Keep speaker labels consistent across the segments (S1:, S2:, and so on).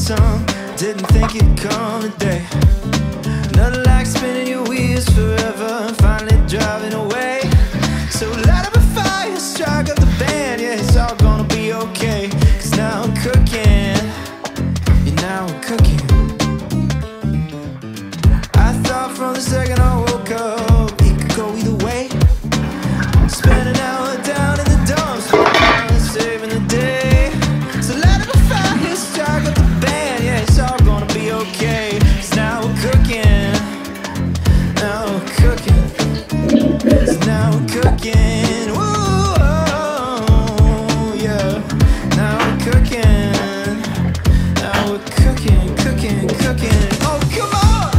S1: some. Didn't think it'd come today. Nothing like spinning your wheels forever, finally driving away. So light up a fire, strike up the band. Yeah, it's all gonna be okay. Cause now I'm cooking. Yeah, now I'm cooking. I thought from the second I woke up it could go either way. Spend an hour down in the dumps, saving the day. So light up a fire, strike up the band. Yeah, it's all gonna be okay. Cause now we're cooking. Now we're cooking. Cause now we're cooking. Whoa, yeah. Now we're cooking. Now we're cooking, cooking, cooking. Oh, come on!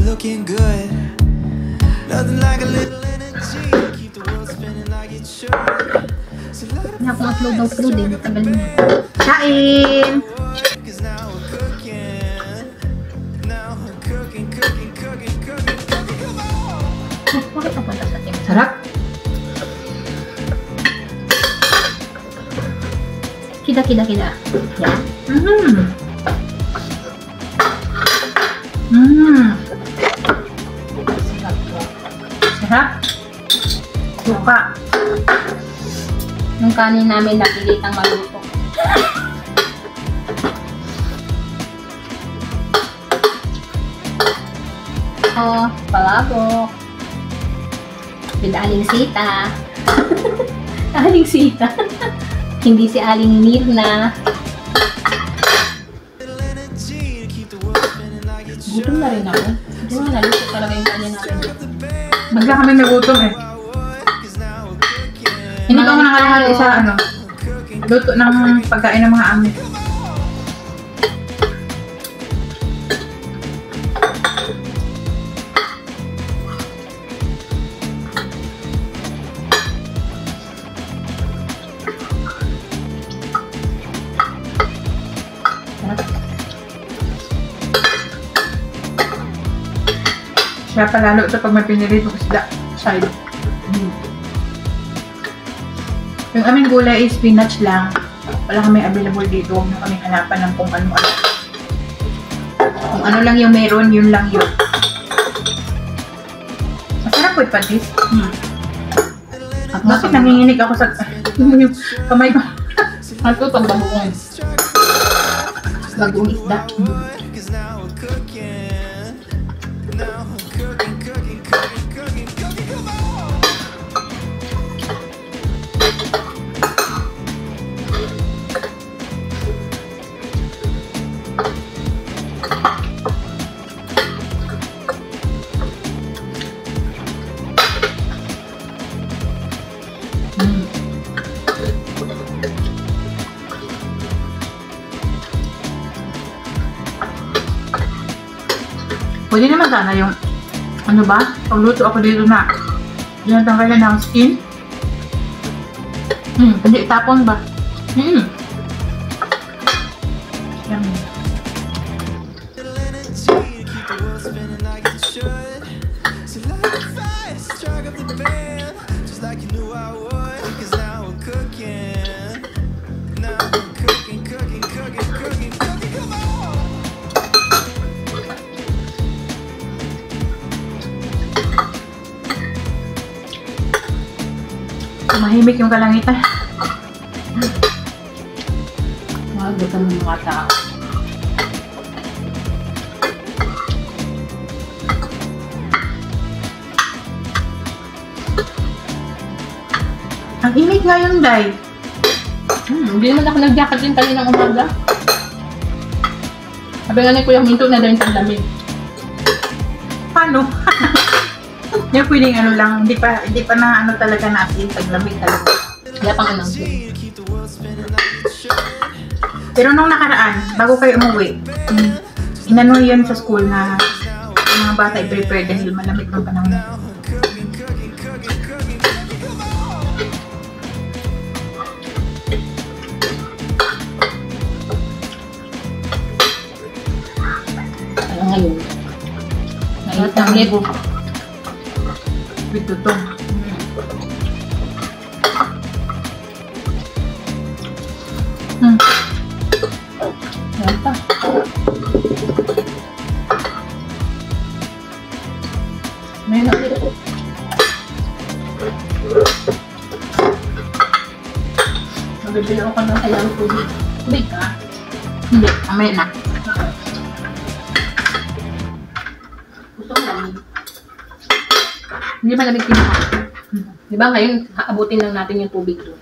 S1: Looking good. Nothing like a little energy. Keep the world spinning like it should.
S2: Naka-upload daw pro din. Tagal na. Kain! Bakit napunta sa team? Sarap! Kida. Yan. Sarap. Suka. Yung kanin namin napilitang maluto. Oh, palabok. With Aling Sita. Aling Sita. Hindi si Aling Mirna. Gutom na rin ako. Hindi mo naluto talaga yung kanin natin.
S3: Bigla kami nagutom eh. Hindi ko nakalahati sa luto ng pagkain ng mga amin. Kaya palalo ito pag may piniritong isda side. Yung aming gulay is spinach lang. Wala kami available dito. Huwag na kami hanapan ng kung ano-ano. Kung ano lang yung meron, yun lang yun. Masarap po ipatis. Bakit nanginginig ako sa yung kamay ko?
S2: Ito pag bagoong. Bagoong isda.
S3: Pwede naman sana yung ano ba? Pagluto ako dito na yan tanggalan ng skin. Hindi itapon ba? Yummy. Mahimik yung kalangitan.
S2: Gutom ng mga tao.
S3: Ang init ngayon, Day.
S2: Hindi naman ako nag-jacket din kaninang umaga. Sabi nga ni Kuya Minto na dahil taglamig.
S3: Paano? Yung pwedeng ano lang, hindi pa na ano talaga na asin, taglamig talaga.
S2: Wala pang announcement.
S3: Pero nung nakaraan, bago kayo umuwi, inano yun sa school na yung mga bata i-prepare dahil malamig ng panahon.
S2: Tanglit.
S3: With tutong.
S2: Yan pa. May na ulit. Magbibili ako ng kailangan tubig. Tubig ka?
S3: Hindi, mamaya na.
S2: Gusto ko lang.
S3: Hindi malamig kinuha.
S2: Di ba ngayon, aabutin lang natin yung tubig doon.